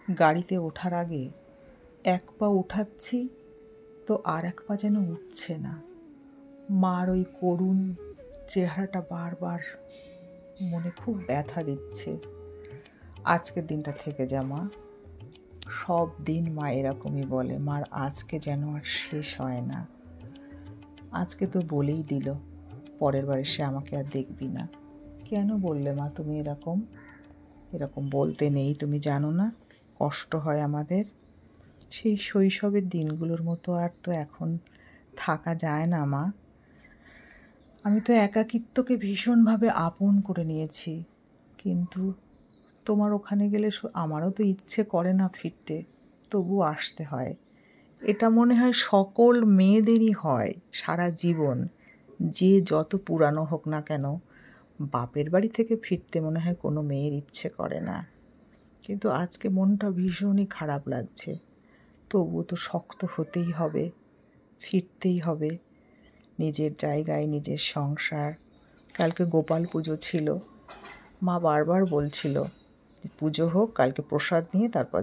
গাড়িতে ওঠার আগে এক পা উঠাচ্ছি তো আর এক পা যেন উঠছে না। মার ওই করুণ চেহারাটা বারবার মনে খুব ব্যথা দিচ্ছে। আজকের দিনটা থেকে যা মা, সব দিন মা এরকমই বলে, মার আজকে যেন আর শেষ হয় না। আজকে তো বলেই দিল পরের বার এসে আমাকে আর দেখবি না। কেন বললে মা তুমি এরকম? এরকম বলতে নেই, তুমি জানো না কষ্ট হয় আমাদের। সেই শৈশবের দিনগুলোর মতো আর তো এখন থাকা যায় না মা। আমি তো একাকিত্বকে ভীষণভাবে আপন করে নিয়েছি, কিন্তু তোমার ওখানে গেলে আমারও তো ইচ্ছে করে না ফিরতে, তবু আসতে হয়। এটা মনে হয় সকল মেয়েদেরই হয় সারা জীবন, যে যত পুরানো হোক না কেন। বাপের বাড়ি থেকে ফিরতে মনে হয় কোনো মেয়ের ইচ্ছে করে না, কিন্তু আজকে মনটা ভীষণই খারাপ লাগছে। তবু তো শক্ত হতেই হবে, ফিরতেই হবে নিজের জায়গায়, নিজের সংসার। কালকে গোপাল পুজো ছিল, মা বারবার বলছিল পুজো হোক, কালকে প্রসাদ নিয়ে তারপর